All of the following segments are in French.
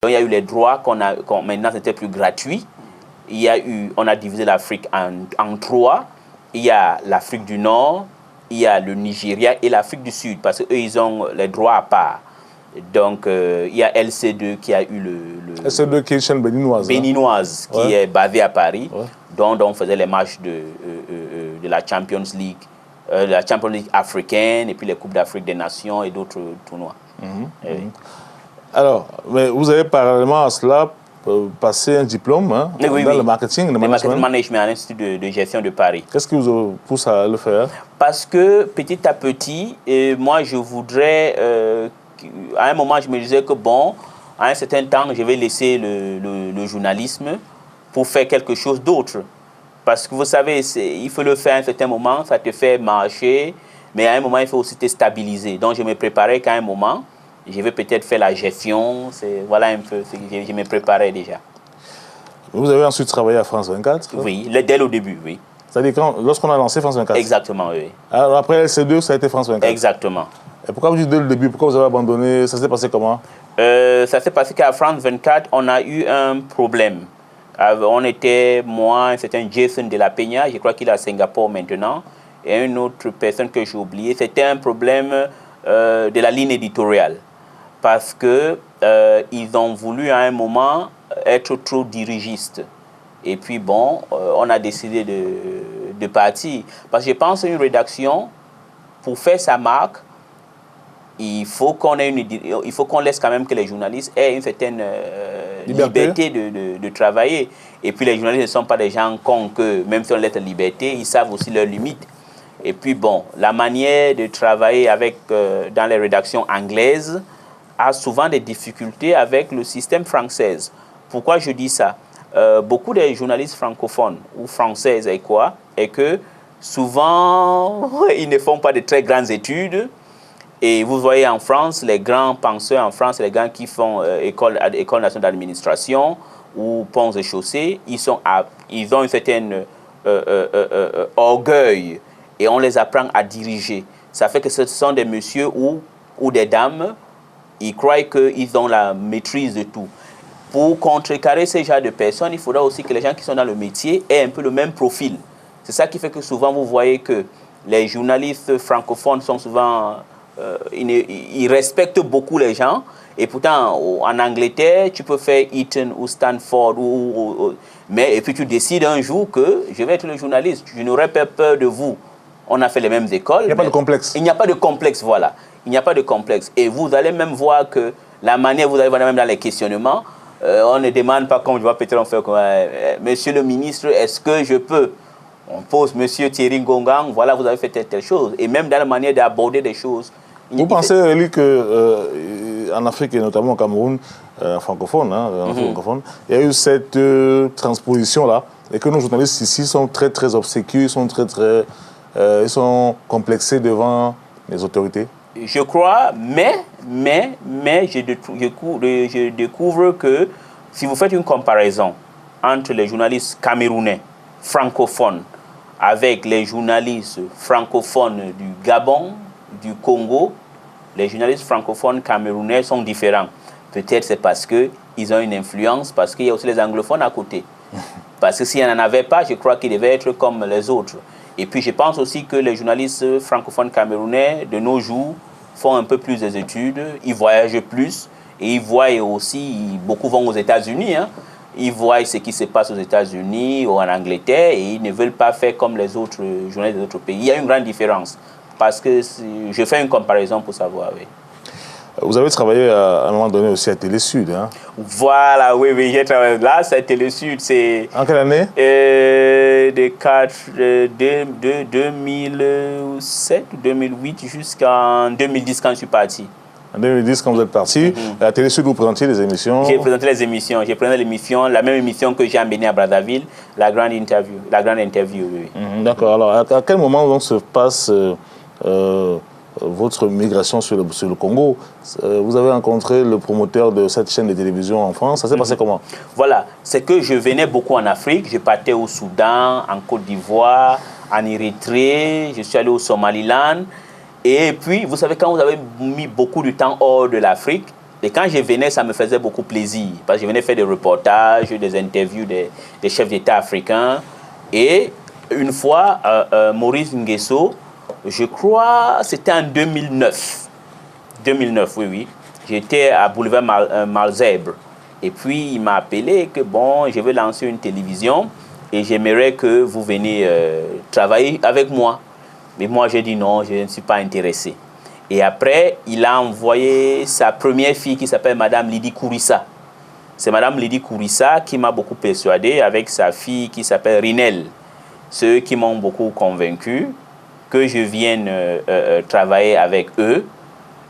Donc, il y a eu les droits maintenant c'était plus gratuit. On a divisé l'Afrique en trois. Il y a l'Afrique du Nord, il y a le Nigeria et l'Afrique du Sud, parce qu'eux, ils ont les droits à part. Donc, il y a LC2 qui a eu LC2 qui est une chaîne béninoise. Béninoise, qui est basée à Paris, dont on faisait les matchs de la Champions League africaine, et puis les Coupes d'Afrique des Nations et d'autres tournois. Alors, mais vous avez parallèlement à cela passé un diplôme dans le marketing, le management à l'Institut de gestion de Paris. Qu'est-ce qui vous pousse à le faire? Parce que petit à petit, moi je voudrais, à un moment je me disais que bon, à un certain temps je vais laisser le journalisme pour faire quelque chose d'autre. Parce que vous savez, il faut le faire à un certain moment, ça te fait marcher, mais à un moment il faut aussi te stabiliser. Donc je me préparais qu'à un moment, je vais peut-être faire la gestion, voilà un peu, je me préparais déjà. Vous avez ensuite travaillé à France 24? Oui, dès le début, oui. C'est-à-dire lorsqu'on a lancé France 24? Exactement, oui. Alors après LC2, ça a été France 24? Exactement. Et pourquoi vous dites dès le début, pourquoi vous avez abandonné? Ça s'est passé comment? Ça s'est passé qu'à France 24, on a eu un problème. On était, moi, un certain Jason de la Peña, je crois qu'il est à Singapour maintenant, et une autre personne que j'ai oubliée. C'était un problème de la ligne éditoriale. Parce qu'ils ont voulu à un moment être trop dirigistes. Et puis bon, on a décidé de partir. Parce que je pense qu'une rédaction, pour faire sa marque, il faut qu'on laisse quand même que les journalistes aient une certaine liberté de travailler. Et puis les journalistes ne sont pas des gens cons que, même si on laisse la liberté, ils savent aussi leurs limites. Et puis bon, la manière de travailler dans les rédactions anglaises a souvent des difficultés avec le système français. Pourquoi je dis ça? Beaucoup de journalistes francophones ou françaises est que souvent, ils ne font pas de très grandes études. Et vous voyez en France, les grands penseurs en France, les gens qui font école nationale d'administration ou ponts et chaussées, ils ont une certaine orgueil et on les apprend à diriger. Ça fait que ce sont des messieurs ou des dames. Ils croient qu'ils ont la maîtrise de tout. Pour contrecarrer ces genres de personnes, il faudra aussi que les gens qui sont dans le métier aient un peu le même profil. C'est ça qui fait que souvent, vous voyez que les journalistes francophones sont souvent... ils respectent beaucoup les gens. Et pourtant, en Angleterre, tu peux faire Eton ou Stanford. Et puis tu décides un jour que je vais être le journaliste. Je n'aurai pas peur de vous. On a fait les mêmes écoles. Il n'y a pas de complexe. Il n'y a pas de complexe, voilà. Il n'y a pas de complexe. Et vous allez même voir que la manière, vous allez voir même dans les questionnements, on ne demande pas comme je vois peut-être on fait comme Monsieur le ministre, est-ce que je peux? On pose Monsieur Thierry Ngongang, voilà, vous avez fait telle chose. Et même dans la manière d'aborder des choses. Vous pensez, Eli, qu'en Afrique et notamment au Cameroun, francophone, francophone, il y a eu cette transposition-là et que nos journalistes ici sont très, très obséquieux, ils sont complexés devant les autorités? Je crois, mais je découvre que si vous faites une comparaison entre les journalistes camerounais francophones avec les journalistes francophones du Gabon, du Congo, les journalistes francophones camerounais sont différents. Peut-être c'est parce qu'ils ont une influence, parce qu'il y a aussi les anglophones à côté. Parce que s'il n'y en avait pas, je crois qu'ils devaient être comme les autres. Et puis je pense aussi que les journalistes francophones camerounais de nos jours font un peu plus des études, ils voyagent plus et ils voient aussi, beaucoup vont aux États-Unis, ils voient ce qui se passe aux États-Unis ou en Angleterre et ils ne veulent pas faire comme les autres journalistes des autres pays. Il y a une grande différence parce que je fais une comparaison pour savoir. Oui. Vous avez travaillé à un moment donné aussi à Télé Sud, hein? Voilà, oui, j'ai travaillé là, c'est Télé Sud, c'est... En quelle année? De 2007, 2008 jusqu'en 2010 quand je suis parti. En 2010, quand vous êtes parti, à Télé Sud, vous présentiez les émissions? J'ai présenté les émissions, la même émission que j'ai emmenée à Brazzaville, la grande interview, oui. D'accord, alors à quel moment donc se passe... votre migration sur le Congo, vous avez rencontré le promoteur de cette chaîne de télévision en France. Ça s'est passé comment? Voilà, c'est que je venais beaucoup en Afrique. Je partais au Soudan, en Côte d'Ivoire, en Érythrée. Je suis allé au Somaliland. Et puis, vous savez, quand vous avez mis beaucoup de temps hors de l'Afrique, Et quand je venais, ça me faisait beaucoup plaisir. Parce que je venais faire des reportages, des interviews des chefs d'État africains. Et une fois, Maurice Nguesso, je crois, c'était en 2009. 2009, oui. J'étais à Boulevard Malzèbre. Et puis, il m'a appelé que, bon, je veux lancer une télévision et j'aimerais que vous veniez travailler avec moi. Mais moi, j'ai dit non, je ne suis pas intéressé. Et après, il a envoyé sa première fille qui s'appelle Madame Lydie Kourissa. C'est Madame Lydie Kourissa qui m'a beaucoup persuadé avec sa fille qui s'appelle Rinel. Ceux qui m'ont beaucoup convaincu que je vienne travailler avec eux.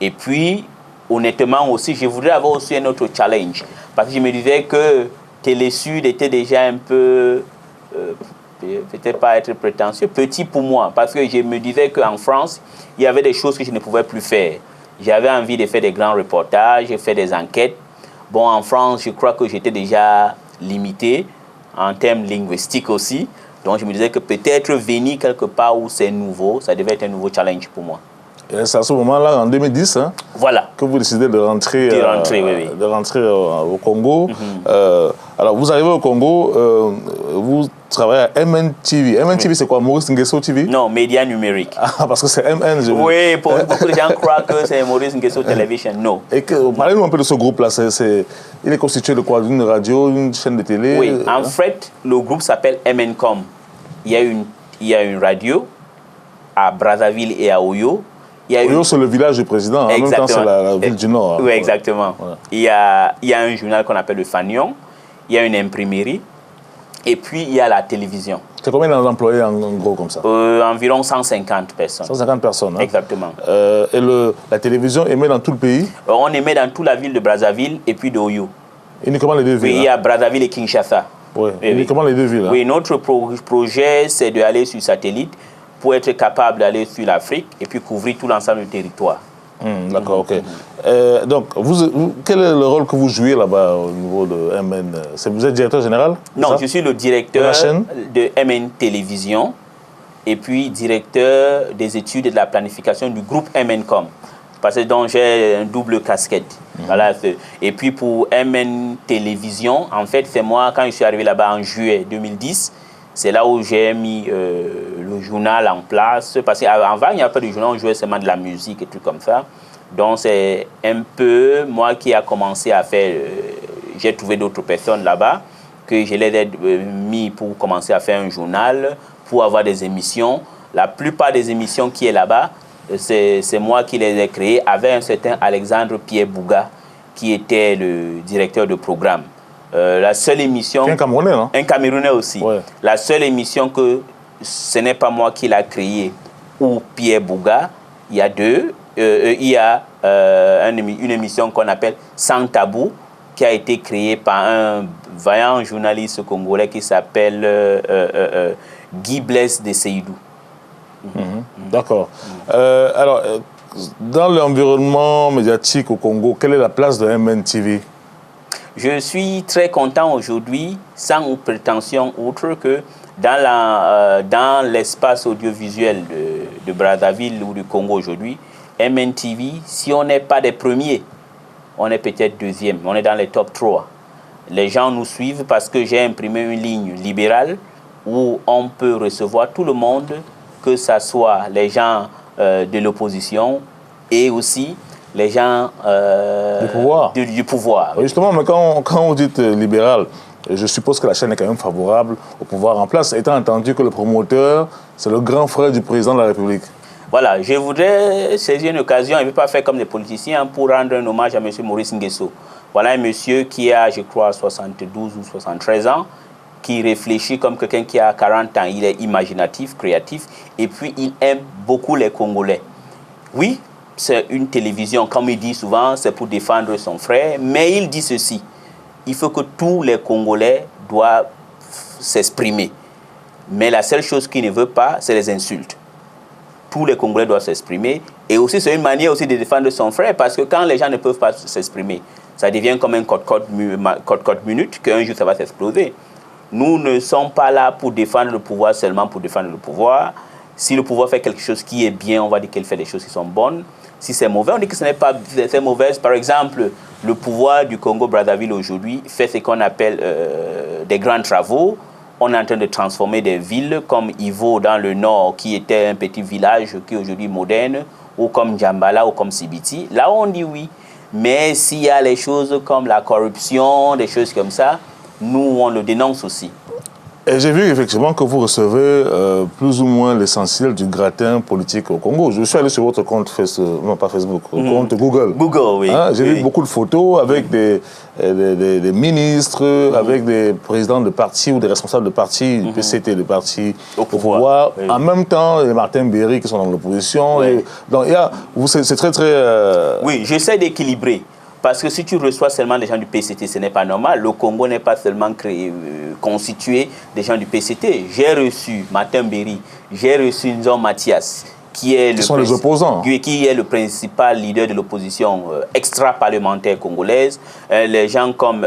Et puis, honnêtement aussi, je voudrais avoir aussi un autre challenge. Parce que je me disais que Télésud était déjà un peu, peut-être pas être prétentieux, petit pour moi. Parce que je me disais qu'en France, il y avait des choses que je ne pouvais plus faire. J'avais envie de faire des grands reportages, de faire des enquêtes. Bon, en France, je crois que j'étais déjà limité en termes linguistiques aussi. Donc, je me disais que peut-être venir quelque part où c'est nouveau, ça devait être un nouveau challenge pour moi. Et c'est à ce moment-là, en 2010, hein, voilà, que vous décidez de rentrer, de rentrer au Congo. Alors, vous arrivez au Congo, vous travaillez à MNTV. MNTV, c'est quoi? Maurice Nguesso TV? Non, Média Numérique. Ah, parce que c'est MN. Oui, beaucoup de gens croient que c'est Maurice Nguesso Television. Non. Et parlez-nous un peu de ce groupe-là. Il est constitué de quoi? D'une radio, une chaîne de télé? Oui, en fait, le groupe s'appelle MNCOM. Il y a une radio à Brazzaville et à Oyo. Oyo, c'est le village du président, en même temps c'est la ville du Nord. Oui, exactement. Ouais. Il y a un journal qu'on appelle le Fanion, il y a une imprimerie, et puis il y a la télévision. C'est combien d'employés en gros comme ça? Environ 150 personnes. 150 personnes, hein? Exactement. Et la télévision émet dans tout le pays? On émet dans toute la ville de Brazzaville et puis de Oyo. Uniquement les deux villes? Oui, il y a Brazzaville et Kinshasa. Oui, uniquement les deux villes. Oui, notre projet, c'est d'aller sur satellite, pour être capable d'aller sur l'Afrique et puis couvrir tout l'ensemble du territoire. D'accord, ok. Donc, quel est le rôle que vous jouez là-bas au niveau de MN? Vous êtes directeur général? Non, je suis le directeur de MN Télévision et puis directeur des études et de la planification du groupe MNCOM. Parce que donc j'ai une double casquette. Voilà. Et puis pour MN Télévision, en fait, c'est moi, quand je suis arrivé là-bas en juillet 2010, c'est là où j'ai mis le journal en place. Parce qu'avant, il n'y avait pas de journal, on jouait seulement de la musique et tout comme ça. Donc, c'est un peu moi qui a commencé à faire... j'ai trouvé d'autres personnes là-bas que je les ai mis pour commencer à faire un journal, pour avoir des émissions. La plupart des émissions qui est là-bas, c'est moi qui les ai créées avec un certain Alexandre Pierre Bouga, qui était le directeur de programme. La seule émission... Un Camerounais, non? Un Camerounais aussi. Ouais. La seule émission que ce n'est pas moi qui l'a créée, ou Pierre Bouga, il y a deux. Il y a une émission qu'on appelle Sans Tabou, qui a été créée par un vaillant journaliste congolais qui s'appelle Guy Blaise de Seydou. D'accord. Alors, dans l'environnement médiatique au Congo, quelle est la place de MNTV? Je suis très content aujourd'hui, sans prétention autre que dans l'espace audiovisuel de Brazzaville ou du Congo aujourd'hui, MNTV, si on n'est pas des premiers, on est peut-être deuxième, on est dans les top 3. Les gens nous suivent parce que j'ai imprimé une ligne libérale où on peut recevoir tout le monde, que ce soit les gens de l'opposition et aussi les gens du pouvoir. Justement, mais quand vous dites libéral, je suppose que la chaîne est quand même favorable au pouvoir en place, étant entendu que le promoteur, c'est le grand frère du président de la République. Voilà, je voudrais saisir une occasion, je ne vais pas faire comme les politiciens, pour rendre un hommage à M. Maurice Nguesso. Voilà un monsieur qui a, je crois, 72 ou 73 ans, qui réfléchit comme quelqu'un qui a 40 ans. Il est imaginatif, créatif, et puis il aime beaucoup les Congolais. Oui, c'est une télévision, comme il dit souvent, c'est pour défendre son frère, mais il dit ceci, il faut que tous les Congolais doivent s'exprimer. Mais la seule chose qu'il ne veut pas, c'est les insultes. Tous les Congolais doivent s'exprimer, et aussi c'est une manière aussi de défendre son frère, parce que quand les gens ne peuvent pas s'exprimer, ça devient comme un code minute, qu'un jour ça va s'exploser. Nous ne sommes pas là pour défendre le pouvoir seulement pour défendre le pouvoir. Si le pouvoir fait quelque chose qui est bien, on va dire qu'il fait des choses qui sont bonnes. Si c'est mauvais, on dit que ce n'est pas c'est mauvais. Par exemple, le pouvoir du Congo-Brazzaville aujourd'hui fait ce qu'on appelle des grands travaux. On est en train de transformer des villes comme Ivo dans le nord, qui était un petit village qui est aujourd'hui moderne, ou comme Djambala ou comme Sibiti. Là, on dit oui. Mais s'il y a les choses comme la corruption, des choses comme ça, nous, on le dénonce aussi. Et j'ai vu effectivement que vous recevez plus ou moins l'essentiel du gratin politique au Congo. Je suis allé sur votre compte Facebook, non pas Facebook, compte Google. Google, oui. Hein, j'ai vu beaucoup de photos avec des ministres, avec des présidents de partis ou des responsables de partis, du PCT, de partis au pouvoir. Oui. En même temps, les Martin Berry qui sont dans l'opposition. Oui. Donc, c'est très, très... Oui, j'essaie d'équilibrer. Parce que si tu reçois seulement des gens du PCT, ce n'est pas normal. Le Congo n'est pas seulement constitué des gens du PCT. J'ai reçu Martin Berry, j'ai reçu Nzon Mathias, qui est les opposants. Qui est le principal leader de l'opposition extra-parlementaire congolaise. Les gens comme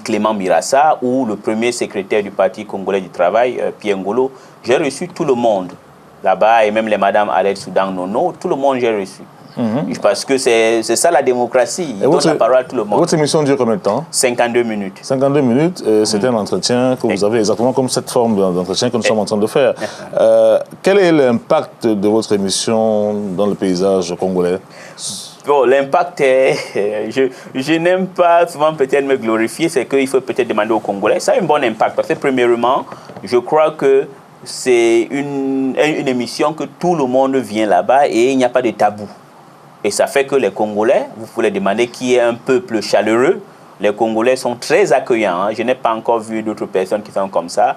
Clément Mirassa ou le premier secrétaire du Parti congolais du travail, Pierre Ngolo. J'ai reçu tout le monde là-bas, et même les Madame Aled Soudan Nono, tout le monde j'ai reçu. Parce que c'est ça la démocratie. Il donne la parole à tout le monde. Votre émission dure combien de temps? 52 minutes. 52 minutes, c'est un entretien que vous avez exactement comme cette forme d'entretien que nous sommes en train de faire. Quel est l'impact de votre émission dans le paysage congolais? Bon, l'impact est... Je n'aime pas souvent peut-être me glorifier, c'est qu'il faut peut-être demander aux Congolais. Ça a un bon impact parce que premièrement, je crois que c'est une émission que tout le monde vient là-bas et il n'y a pas de tabou. Et ça fait que les Congolais, vous pouvez demander qui est un peuple chaleureux. Les Congolais sont très accueillants. Je n'ai pas encore vu d'autres personnes qui sont comme ça.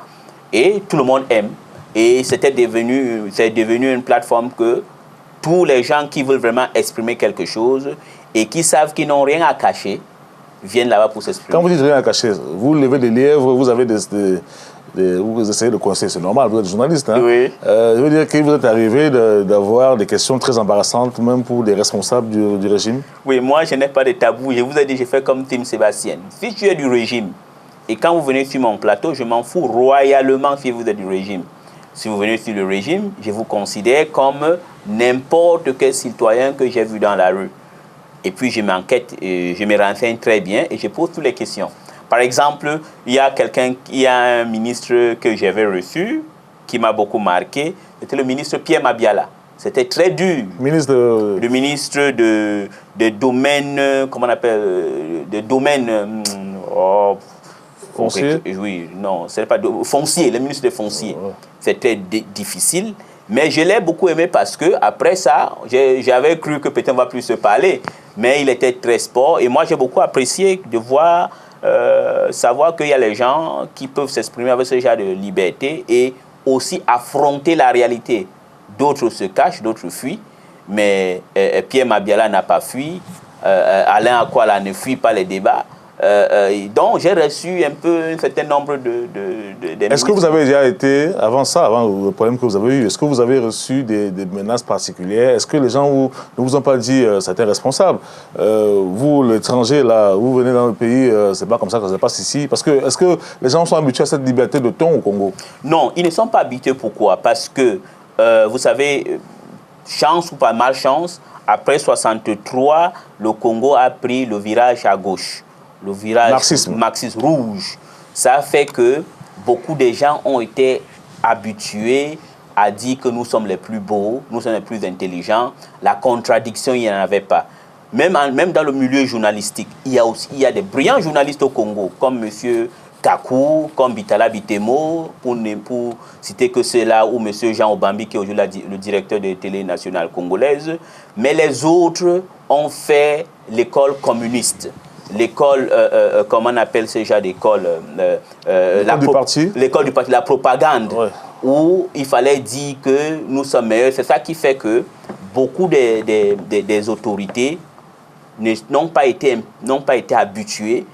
Et tout le monde aime. Et c'est devenu une plateforme que tous les gens qui veulent vraiment exprimer quelque chose et qui savent qu'ils n'ont rien à cacher, viennent là-bas pour s'exprimer. Quand vous dites rien à cacher, vous levez des lièvres, vous avez vous essayez de coincer, c'est normal, vous êtes journaliste. Hein? Oui. Je veux dire que vous êtes arrivé d'avoir des questions très embarrassantes, même pour des responsables du régime. Oui, moi je n'ai pas de tabou. Je vous ai dit, j'ai fait comme Tim Sébastien. Si tu es du régime, et quand vous venez sur mon plateau, je m'en fous royalement si vous êtes du régime. Si vous venez sur le régime, je vous considère comme n'importe quel citoyen que j'ai vu dans la rue. Et puis je m'enquête, je me renseigne très bien et je pose toutes les questions. Par exemple, il y a un ministre que j'avais reçu, qui m'a beaucoup marqué, c'était le ministre Pierre Mabiala. C'était très dur. Le ministre de domaine, comment on appelle, de domaine... foncier? Oui, non, ce n'est pas foncier, le ministre de foncier. C'était difficile, mais je l'ai beaucoup aimé parce que après ça, j'avais cru que peut-être on va plus se parler, mais il était très sport et moi j'ai beaucoup apprécié de voir... savoir qu'il y a les gens qui peuvent s'exprimer avec ce genre de liberté et aussi affronter la réalité. D'autres se cachent, d'autres fuient, mais Pierre Mabiala n'a pas fui, Alain Akwala ne fuit pas les débats. Donc j'ai reçu un certain nombre de Est-ce que vous avez déjà été, avant le problème que vous avez eu, est-ce que vous avez reçu des menaces particulières? Est-ce que les gens ne vous ont pas dit certains responsables? Vous, l'étranger, là, vous venez dans le pays, c'est pas comme ça que ça se passe ici. Parce que, est-ce que les gens sont habitués à cette liberté de ton au Congo? Non, ils ne sont pas habitués. Pourquoi? Parce que, vous savez, chance ou pas malchance, après 1963, le Congo a pris le virage à gauche. Le virage marxiste rouge. Ça fait que beaucoup de gens ont été habitués à dire que nous sommes les plus beaux, nous sommes les plus intelligents. La contradiction, il n'y en avait pas. Même dans le milieu journalistique, il y a des brillants journalistes au Congo, comme M. Kakou, comme Bitala Bitemo, pour citer que ceux-là, ou M. Jean Obambi, qui est aujourd'hui le directeur de télé nationale congolaise. Mais les autres ont fait l'école communiste. L'école, comment on appelle ce genre d'école? L'école du parti? L'école du parti, la propagande, ouais. Où il fallait dire que nous sommes meilleurs. C'est ça qui fait que beaucoup des autorités n'ont pas été habituées